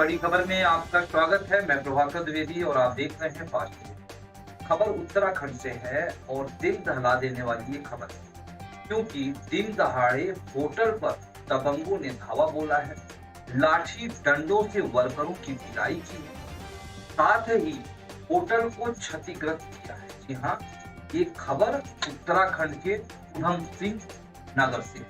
बड़ी खबर में आपका स्वागत है। मैं प्रभाकर द्विवेदी और आप देख रहे हैं फास्ट न्यूज। खबर उत्तराखंड से है और दिल दहला देने वाली ये खबर है, क्योंकि दिन दहाड़े होटल पर दबंगों ने धावा बोला है, लाठी डंडों से वर्करों की पिटाई की है, साथ ही होटल को क्षतिग्रस्त किया है। जी हाँ, ये खबर उत्तराखंड के उधम सिंह नगर से है।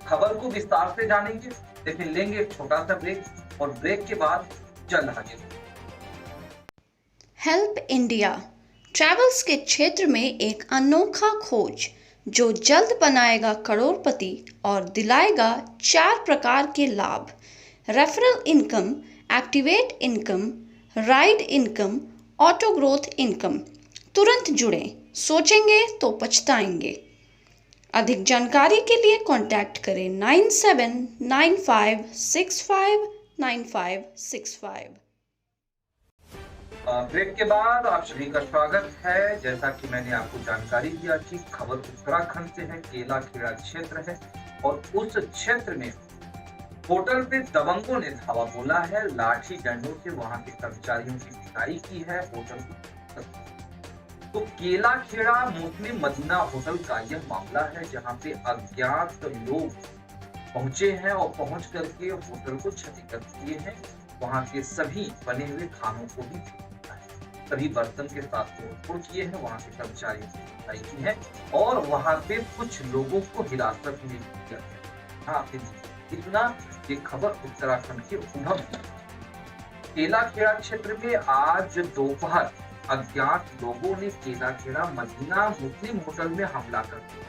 खबर को विस्तार से जानेंगे, लेकिन लेंगे एक छोटा सा ब्रेक और ब्रेक के बाद चल रहा हेल्प इंडिया ट्रैवल्स के क्षेत्र में एक अनोखा खोज जो जल्द बनाएगा करोड़पति और दिलाएगा 4 प्रकार के लाभ: referral income, activate income, ride income, auto growth income. तुरंत जुड़ें, सोचेंगे तो पछताएंगे। अधिक जानकारी के लिए कांटेक्ट करें 9795659565। ब्रेक के बाद आप सभी का स्वागत है। जैसा कि मैंने आपको जानकारी दिया कि खबर उत्तराखंड से है, केलाखेड़ा क्षेत्र है और उस क्षेत्र में होटल पे दबंगों ने धावा बोला है, लाठी डंडों से वहां के कर्मचारियों की पिटाई की है। होटल तो केलाखेड़ा मुस्लिम मदीना होटल का यह मामला है, जहां पे अज्ञात लोग पहुंचे हैं और पहुंच करके होटल को क्षतिग्रस्त किए हैं। वहां के सभी बने हुए खानों को भी सभी बर्तन के साथ तोड़फोड़ किए हैं, वहां के कर्मचारियों की पिटाई की है और वहां पे कुछ लोगों को हिरासत में लिया गया। हाँ, इतना ये खबर उत्तराखंड के उधम केलाखेड़ा क्षेत्र में आज दोपहर अज्ञात लोगों ने केलाखेड़ा मदीना मुस्लिम होटल में हमला कर दिया।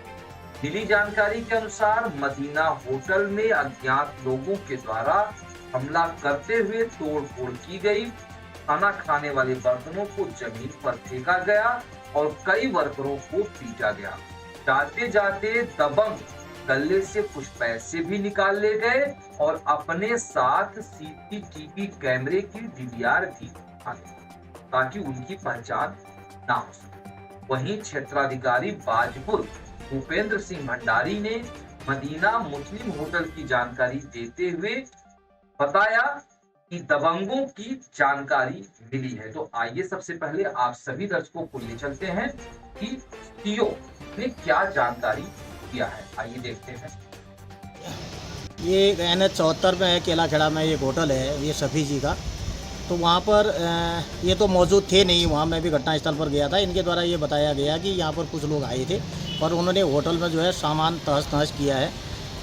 मिली जानकारी के अनुसार मदीना होटल में अज्ञात लोगों के द्वारा हमला करते हुए तोड़फोड़ की गई। खाना खाने वाले बर्तनों को जमीन पर फेंका गया और कई वर्करों को पीटा गया। जाते जाते दबंग गले से कुछ पैसे भी निकाल ले गए और अपने साथ सीसीटीवी कैमरे की डीवीआर भी आ गई ताकि उनकी पहचान ना हो सके। वहीं क्षेत्राधिकारी बाजपुर भूपेंद्र सिंह भंडारी ने मदीना मुस्लिम होटल की जानकारी देते हुए बताया कि दबंगों की जानकारी मिली है। तो आइए सबसे पहले आप सभी दर्शकों को ले चलते हैं कि सीओ ने क्या जानकारी दिया है। आइए देखते हैं। ये NH 74 में है, केलाखेड़ा में एक होटल है, ये सफ़ी जी का। तो वहाँ पर ये तो मौजूद थे नहीं, वहाँ मैं भी घटनास्थल पर गया था। इनके द्वारा ये बताया गया कि यहाँ पर कुछ लोग आए थे और उन्होंने होटल में जो है सामान तहस नहस किया है।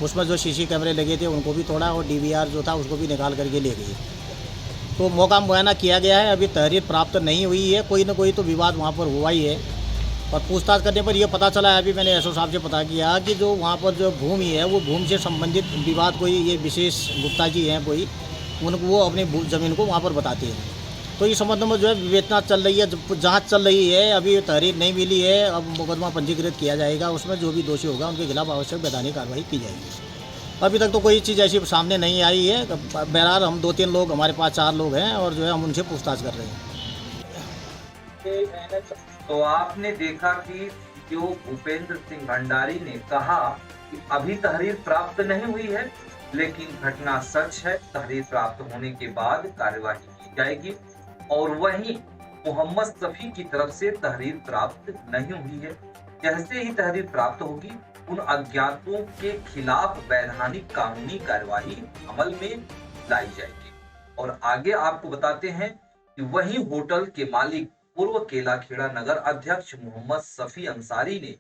उसमें जो सीसी कैमरे लगे थे उनको भी तोड़ा और डीवीआर जो था उसको भी निकाल करके ले गए। तो मौका मुआयना किया गया है, अभी तहरीर प्राप्त नहीं हुई है। कोई ना कोई तो विवाद वहाँ पर हुआ ही है और पूछताछ करने पर यह पता चला है, अभी मैंने एसओ साहब से पता किया कि जो वहाँ पर जो भूमि है वो भूमि से संबंधित विवाद कोई ये विशेष गुप्ता जी हैं कोई, उनको वो अपनी ज़मीन को वहाँ पर बताते हैं। तो इस संबंध में जो है विवेचना चल रही है, जांच चल रही है, अभी तहरीर नहीं मिली है। अब मुकदमा पंजीकृत किया जाएगा, उसमें जो भी दोषी होगा उनके खिलाफ आवश्यक वैधानिक कार्रवाई की जाएगी। अभी तक तो कोई चीज़ ऐसी सामने नहीं आई है। बहरहाल हम 2-3 लोग, हमारे पास 4 लोग हैं और जो है हम उनसे पूछताछ कर रहे हैं। तो आपने देखा कि जो भूपेंद्र सिंह भंडारी ने कहा कि अभी तहरीर प्राप्त नहीं हुई है, लेकिन घटना सच है। तहरीर प्राप्त होने के बाद कार्यवाही की जाएगी। और वहीं मोहम्मद सफी की तरफ से तहरीर प्राप्त नहीं हुई है। जैसे ही तहरीर प्राप्त होगी, उन अज्ञातों के खिलाफ वैधानिक कानूनी कार्यवाही अमल में लाई जाएगी। और आगे आपको बताते हैं कि वही होटल के मालिक पूर्व केलाखेड़ा नगर अध्यक्ष मोहम्मद सफी अंसारी ने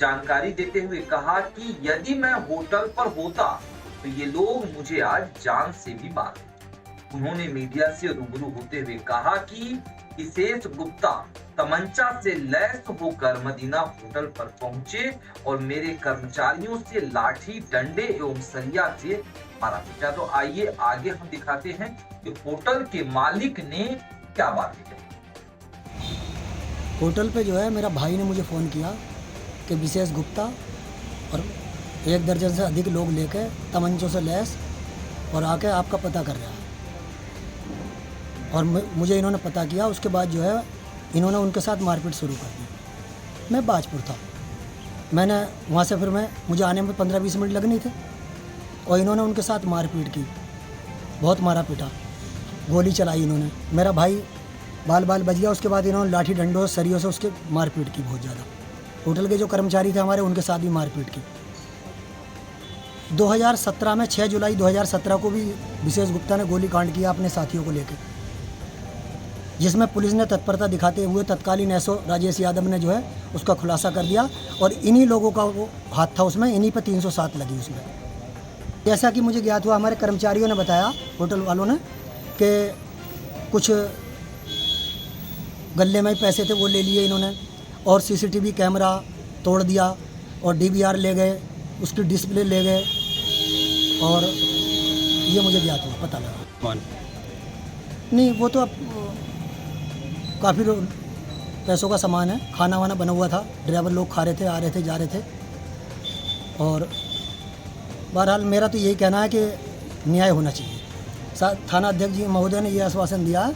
जानकारी देते हुए कहा कि यदि मैं होटल पर होता तो ये लोग मुझे आज जान से भी मारते। उन्होंने मीडिया से रूबरू होते हुए कहा कि विशेष गुप्ता तमंचा से लैस होकर मदीना होटल पर पहुंचे और मेरे कर्मचारियों से लाठी डंडे एवं सरिया से मारा पीटा। तो आइए आगे हम दिखाते हैं कि होटल के मालिक ने क्या बात की। होटल पे जो है मेरा भाई ने मुझे फ़ोन किया कि विशेष गुप्ता और 1 दर्जन से अधिक लोग लेके तमंचों से लैस और आके आपका पता कर रहा है। और मुझे इन्होंने पता किया। उसके बाद जो है इन्होंने उनके साथ मारपीट शुरू कर दी। मैं बाजपुर था, मैंने वहाँ से फिर मुझे आने में 15-20 मिनट लगने थे और इन्होंने उनके साथ मारपीट की, बहुत मारा पीटा। गोली चलाई इन्होंने। मेरा भाई बाल बाल बच गया। उसके बाद इन्होंने लाठी डंडों सरियों से उसके मारपीट की बहुत ज़्यादा। होटल के जो कर्मचारी थे हमारे, उनके साथ भी मारपीट की। 2017 में 6 जुलाई 2017 को भी विशेष गुप्ता ने गोली कांड किया अपने साथियों को लेकर, जिसमें पुलिस ने तत्परता दिखाते हुए तत्कालीन एसओ राजेश यादव ने जो है उसका खुलासा कर दिया और इन्हीं लोगों का वो हाथ था उसमें, इन्हीं पर 307 लगी उसमें। जैसा कि मुझे ज्ञात हुआ, हमारे कर्मचारियों ने बताया, होटल वालों ने, कि कुछ गले में ही पैसे थे वो ले लिए इन्होंने और सीसीटीवी कैमरा तोड़ दिया और डीवीआर ले गए, उसकी डिस्प्ले ले गए और ये मुझे ज्ञात हुआ, पता लगा। कौन? नहीं, वो तो अब काफ़ी पैसों का सामान है, खाना वाना बना हुआ था, ड्राइवर लोग खा रहे थे, आ रहे थे, जा रहे थे। और बहरहाल मेरा तो यही कहना है कि न्याय होना चाहिए। थाना अध्यक्ष जी महोदय ने ये आश्वासन दिया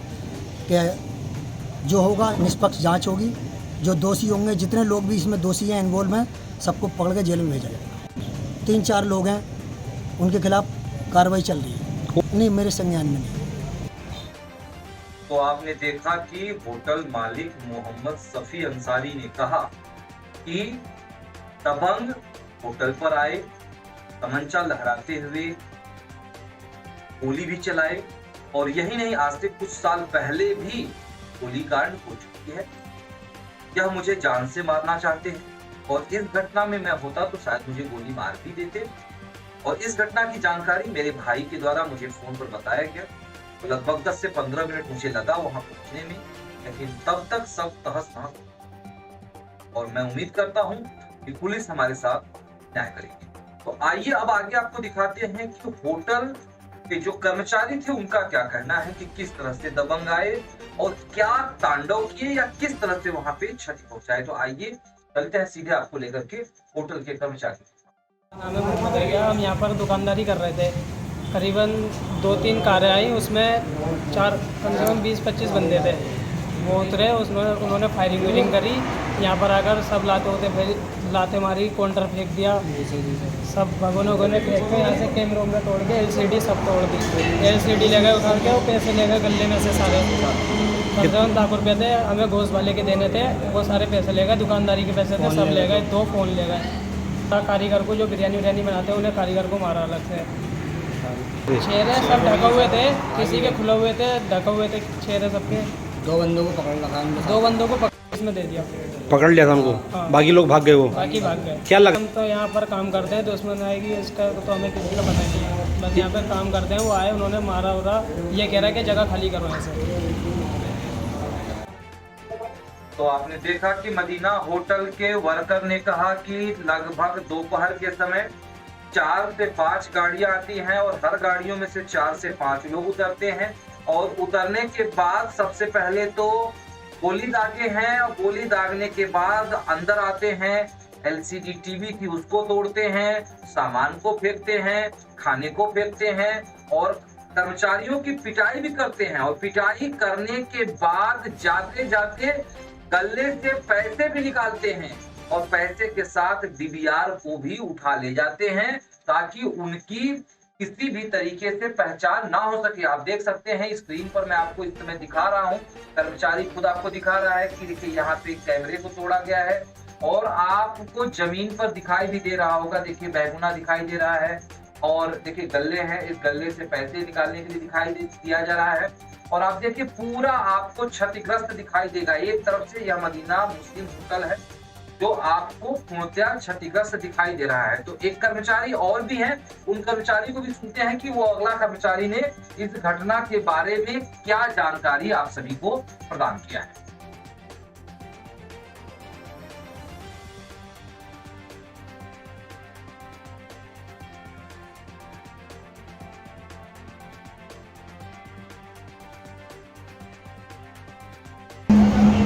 कि जो होगा निष्पक्ष जांच होगी, जो दोषी होंगे, जितने लोग भी इसमें दोषी हैं, इन्वॉल्व हैं, सबको पकड़ के जेल में भेजा जाएगा। 3-4 लोग हैं, उनके खिलाफ कार्रवाई चल रही है। नहीं, मेरे संज्ञान में नहीं। तो आपने देखा कि होटल मालिक मोहम्मद सफ़ी अंसारी ने कहा कि दबंग होटल पर आए, तमंचा लहराते हुए गोली भी चलाए और यही नहीं, आज से कुछ साल पहले भी गोलीकांड हो चुकी है। यह मुझे जान से मारना चाहते हैं और इस घटना में मैं होता तो शायद मुझे गोली मार भी देते। और इस घटना की जानकारी मेरे भाई के द्वारा मुझे फोन पर बताया गया। तो लगभग 10 से 15 मिनट मुझे लगा वहां पहुंचने में, लेकिन तब तक सब तहस नहस। और मैं उम्मीद करता हूं कि पुलिस हमारे साथ न्याय करेगी। तो आइए अब आगे आपको दिखाते हैं कि होटल के जो कर्मचारी थे उनका क्या कहना है कि किस तरह से दबंग आए और क्या तांडव किए या किस तरह से वहां पे क्षति पहुंचाए। तो आइए चलते हैं सीधे आपको लेकर के होटल के कर्मचारी। नाम है मोहम्मद अय्या। हम यहाँ पर दुकानदारी कर रहे थे। करीबन 2-3 कारें आई, उसमें कम से कम 20-25 बंदे थे। वो उतरे, उसमें उन्होंने फायरिंग वीरिंग करी। यहाँ पर आकर सब लाते मारी, काउंटर फेंक दिया, सब भगोनों ने फेंक के यहाँ से कैमरों में तोड़ के LCD सब तोड़ दी। LCD ले गए उठार के, वो पैसे ले गए गले में से सारे। 15 लाख रुपये थे, हमें गोश्त वाले के देने थे, वो सारे पैसे ले गए। दुकानदारी के पैसे थे सब ले गए। 2 फ़ोन ले गए। कारीगर को जो बिरयानी बनाते हैं उन्हें कारीगर को मारा अलग से। चेहरे सब ढके हुए थे, किसी के खुले हुए थे, ढके हुए थे चेहरे सबके। 2 बंदों को पकड़ लगा, 2 बंदों को इसमें दे दिया, पकड़ लिया था उनको। हाँ। बाकी लोग भाग गए, वो बाकी भाग गए। क्या लगा? हम तो यहाँ पर काम करते हैं, दुश्मन आएगी इसका तो हमें किसी का पता नहीं है। बस यहाँ पर काम करते हैं, वो आए, उन्होंने मारा उरा, ये कह रहा है कि जगह खाली करो ऐसे। तो आपने देखा कि मदीना होटल के वर्कर ने कहा कि लगभग दोपहर के समय 4 से 5 गाड़ियां आती हैं और हर गाड़ियों में से 4 से 5 लोग उतरते हैं और उतरने के बाद सबसे पहले तो गोली दागे हैं और गोली दागने के बाद अंदर आते हैं, LCD टीवी थी उसको तोड़ते हैं, सामान को फेंकते हैं, खाने को फेंकते हैं और कर्मचारियों की पिटाई भी करते हैं। और पिटाई करने के बाद जाते जाते गले से पैसे भी निकालते हैं और पैसे के साथ DVR को भी उठा ले जाते हैं ताकि उनकी किसी भी तरीके से पहचान ना हो सके। आप देख सकते हैं स्क्रीन पर, मैं आपको इस समय दिखा रहा हूं, कर्मचारी खुद आपको दिखा रहा है कि देखिए यहाँ पे कैमरे को तोड़ा गया है और आपको जमीन पर दिखाई भी दे रहा होगा, देखिए बैगुना दिखाई दे रहा है और देखिए गले हैं, इस गले से पैसे निकालने के लिए दिखाई दिया जा रहा है। और आप देखिए पूरा आपको क्षतिग्रस्त दिखाई देगा। एक तरफ से यह मदीना मुस्लिम होटल है जो आपको पूर्णतः क्षतिग्रस्त दिखाई दे रहा है। तो एक कर्मचारी और भी है, उन कर्मचारी को भी सुनते हैं कि वो अगला कर्मचारी ने इस घटना के बारे में क्या जानकारी आप सभी को प्रदान किया है।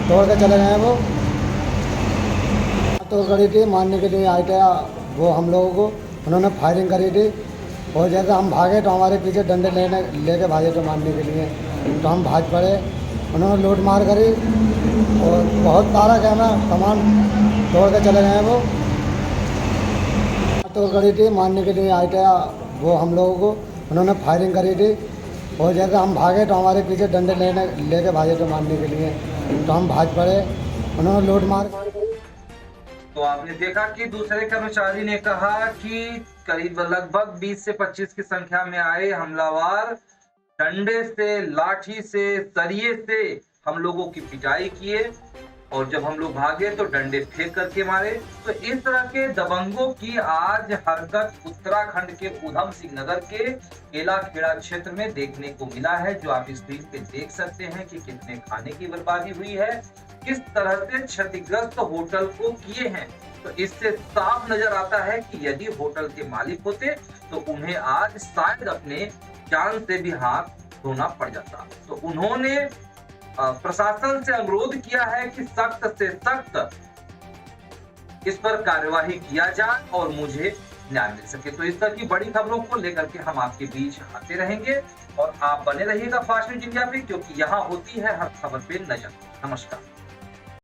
दौड़ के चले गए वो, तो करी थी मारने के लिए आए थे वो हम लोगों को, उन्होंने फायरिंग करी थी और जैसे हम भागे तो हमारे पीछे डंडे लेके भागे थे मारने के लिए, तो हम भाग पड़े। उन्होंने लूट मार करी और बहुत सारा कहना सामान दौड़ के चले गए वो, तो करी थी मारने के लिए आए थे वो हम लोगों को, उन्होंने फायरिंग करी थी और जैसे हम भागे तो हमारे पीछे डंडे लेके भागे तो मारने के लिए, तो हम भाग पड़े, उन्होंने लूट मार। तो आपने देखा कि दूसरे कर्मचारी ने कहा कि करीब लगभग 20 से 25 की संख्या में आए हमलावर डंडे से, लाठी से, सरिये से हम लोगों की पिटाई किए और जब हम लोग भागे तो डंडे फेंक करके मारे। तो इस तरह के दबंगों की आज हरकत उत्तराखंड के उधम सिंह नगर के केला खेड़ा क्षेत्र में देखने को मिला है, जो आप स्क्रीन पे देख सकते हैं कि कितने खाने की बर्बादी हुई है, किस तरह से क्षतिग्रस्त होटल को किए हैं। तो इससे साफ नजर आता है कि यदि होटल के मालिक होते तो उन्हें आज शायद अपने जान से भी हाथ धोना पड़ जाता। तो उन्होंने प्रशासन से अनुरोध किया है कि सख्त से सख्त इस पर कार्यवाही किया जाए और मुझे न्याय मिल सके। तो इस तरह की बड़ी खबरों को लेकर के हम आपके बीच आते रहेंगे और आप बने रहिएगा फास्ट न्यूज इंडिया पे, क्योंकि यहाँ होती है हर खबर पे नजर। नमस्कार।